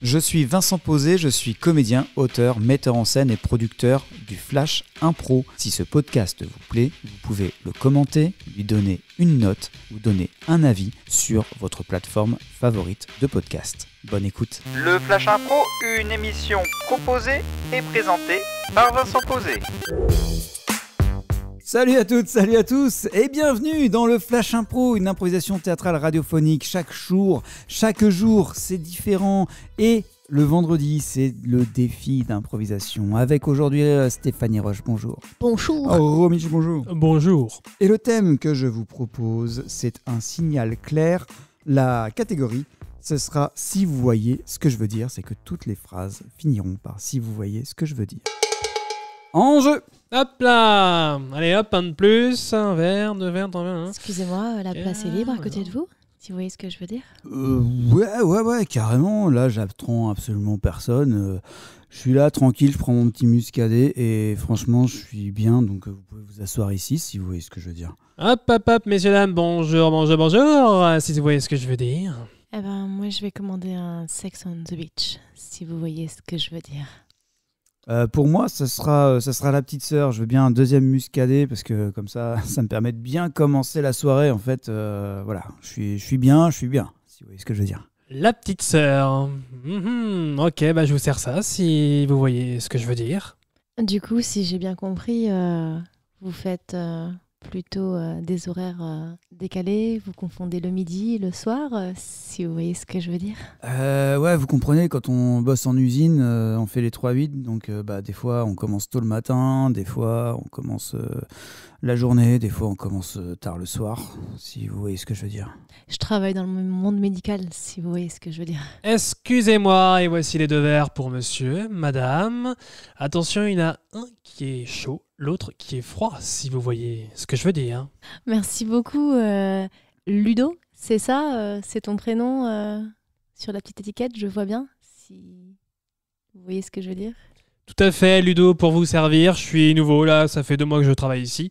Je suis Vincent Posé, je suis comédien, auteur, metteur en scène et producteur du Flash Impro. Si ce podcast vous plaît, vous pouvez le commenter, lui donner une note ou donner un avis sur votre plateforme favorite de podcast. Bonne écoute. Le Flash Impro, une émission proposée et présentée par Vincent Posé. Salut à toutes, salut à tous et bienvenue dans le Flash Impro, une improvisation théâtrale radiophonique. Chaque jour, c'est différent et le vendredi, c'est le défi d'improvisation. Avec aujourd'hui Stéphanie Roche, bonjour. Bonjour. Romich, bonjour. Bonjour. Et le thème que je vous propose, c'est un signal clair. La catégorie, ce sera si vous voyez ce que je veux dire. C'est que toutes les phrases finiront par si vous voyez ce que je veux dire. En jeu. Hop là. Allez hop, un de plus, un verre, deux verres, trois verres. Hein. Excusez-moi, la place est libre à côté de vous, si vous voyez ce que je veux dire. Ouais, carrément. Là, j'attends absolument personne. Je suis là, tranquille, je prends mon petit muscadet et franchement, je suis bien. Donc, vous pouvez vous asseoir ici si vous voyez ce que je veux dire. Hop, messieurs, dames, bonjour. Si vous voyez ce que je veux dire. Eh ben, moi, je vais commander un Sex on the Beach, si vous voyez ce que je veux dire. Pour moi, ça sera la petite sœur. Je veux bien un deuxième muscadet parce que comme ça me permet de bien commencer la soirée. En fait, voilà, je suis bien, si vous voyez ce que je veux dire. La petite sœur. Ok, bah je vous sers ça, si vous voyez ce que je veux dire. Du coup, si j'ai bien compris, vous faites plutôt des horaires décalés, vous confondez le midi et le soir, si vous voyez ce que je veux dire. Ouais, vous comprenez, quand on bosse en usine, on fait les 3-8, donc des fois on commence tôt le matin, des fois on commence la journée, des fois on commence tard le soir, si vous voyez ce que je veux dire. Je travaille dans le monde médical, si vous voyez ce que je veux dire. Excusez-moi, et voici les deux verres pour monsieur, madame. Attention, il y en a un qui est chaud, l'autre qui est froid, si vous voyez ce que je veux dire. Merci beaucoup, Ludo, c'est ça, c'est ton prénom sur la petite étiquette, je vois bien, si vous voyez ce que je veux dire. Tout à fait, Ludo, pour vous servir. Je suis nouveau là, ça fait 2 mois que je travaille ici.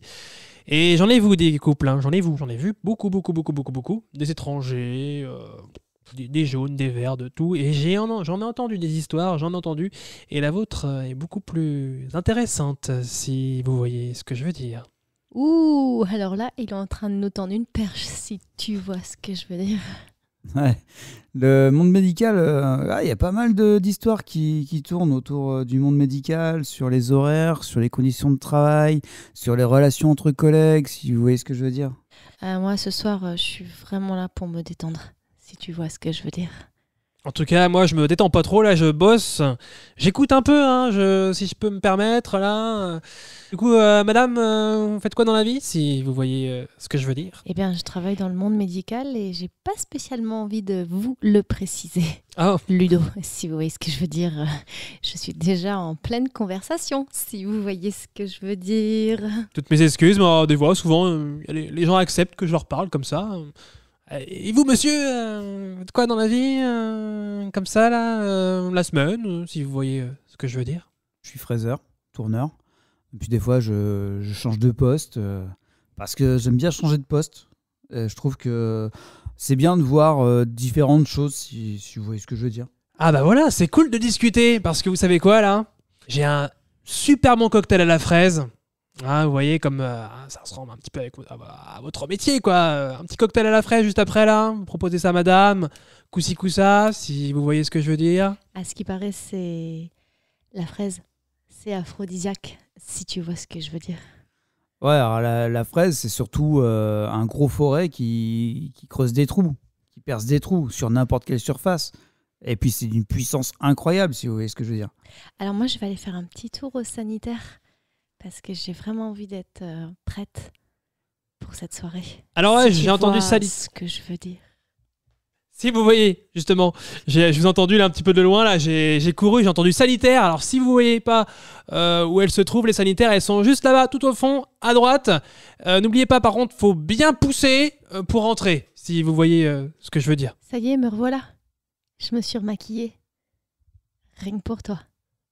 Et j'en ai vu des couples, hein. J'en ai vu beaucoup. Des étrangers, des jaunes, des verts, de tout. Et j'en ai entendu des histoires, Et la vôtre est beaucoup plus intéressante, si vous voyez ce que je veux dire. Ouh, alors là, il est en train de nous tendre une perche, si tu vois ce que je veux dire. Ouais. Le monde médical, il y a pas mal d'histoires qui tournent autour du monde médical, sur les horaires, sur les conditions de travail, sur les relations entre collègues, si vous voyez ce que je veux dire. Moi, ce soir, je suis vraiment là pour me détendre, si tu vois ce que je veux dire. En tout cas, moi, je me détends pas trop, là, je bosse. J'écoute un peu, hein, si je peux me permettre, là. Du coup, madame, vous faites quoi dans la vie, si vous voyez ce que je veux dire? Eh bien, je travaille dans le monde médical et j'ai pas spécialement envie de vous le préciser. Oh. Ludo, si vous voyez ce que je veux dire. Je suis déjà en pleine conversation, si vous voyez ce que je veux dire. Toutes mes excuses, mais des fois, souvent, les gens acceptent que je leur parle comme ça. Et vous, monsieur, faites quoi dans la vie, comme ça, là, la semaine, si vous voyez ce que je veux dire? Je suis fraiseur, tourneur. Et puis des fois, je change de poste parce que j'aime bien changer de poste. Et je trouve que c'est bien de voir différentes choses, si vous voyez ce que je veux dire. Ah bah voilà, c'est cool de discuter, parce que vous savez quoi, là? J'ai un super bon cocktail à la fraise. Ah, vous voyez, comme ça ressemble un petit peu à votre métier, quoi. Un petit cocktail à la fraise juste après, là. Vous proposez ça à madame. Coussi coussa, si vous voyez ce que je veux dire. À ce qui paraît, c'est la fraise. C'est aphrodisiaque, si tu vois ce que je veux dire. Ouais, alors la fraise, c'est surtout un gros forêt qui creuse des trous, qui perce des trous sur n'importe quelle surface. Et puis c'est d'une puissance incroyable, si vous voyez ce que je veux dire. Alors moi, je vais aller faire un petit tour au sanitaire parce que j'ai vraiment envie d'être prête pour cette soirée. Alors ouais, j'ai entendu ça. Ce que je veux dire. Si vous voyez, justement, je vous ai entendu là un petit peu de loin, là, j'ai couru, j'ai entendu sanitaire. Alors si vous voyez pas où elles se trouvent, les sanitaires, elles sont juste là-bas, tout au fond, à droite. N'oubliez pas, par contre, faut bien pousser pour rentrer, si vous voyez ce que je veux dire. Ça y est, me revoilà. Je me suis remaquillée. Rien que pour toi,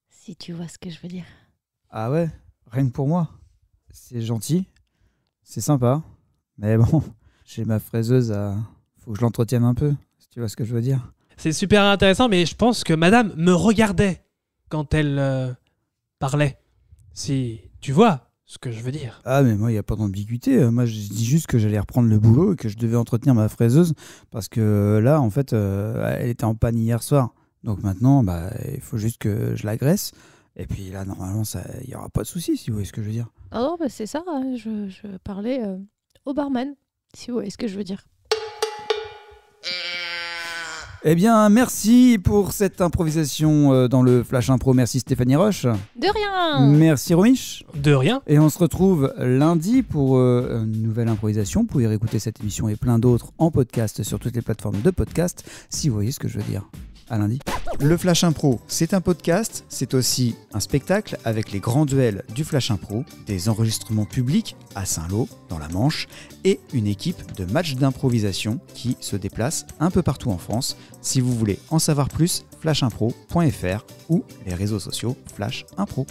si tu vois ce que je veux dire. Ah ouais, rien que pour moi. C'est gentil, c'est sympa. Mais bon, j'ai ma fraiseuse, faut que je l'entretienne un peu. Tu vois ce que je veux dire? C'est super intéressant, mais je pense que madame me regardait quand elle parlait. Si tu vois ce que je veux dire. Ah, mais moi, il n'y a pas d'ambiguïté. Moi, je dis juste que j'allais reprendre le boulot et que je devais entretenir ma fraiseuse parce que là, en fait, elle était en panne hier soir. Donc maintenant, il faut juste que je la graisse. Et puis là, normalement, il n'y aura pas de souci, si vous voyez ce que je veux dire. Ah non, c'est ça, hein, je parlais au barman, si vous voyez ce que je veux dire. Eh bien, merci pour cette improvisation dans le Flash Impro. Merci Stéphanie Roche. De rien. Merci Romiche. De rien. Et on se retrouve lundi pour une nouvelle improvisation. Vous pouvez réécouter cette émission et plein d'autres en podcast sur toutes les plateformes de podcast, si vous voyez ce que je veux dire. À lundi. Le Flash Impro, c'est un podcast, c'est aussi un spectacle avec les grands duels du Flash Impro, des enregistrements publics à Saint-Lô, dans la Manche, et une équipe de matchs d'improvisation qui se déplace un peu partout en France. Si vous voulez en savoir plus, flashimpro.fr ou les réseaux sociaux Flash Impro.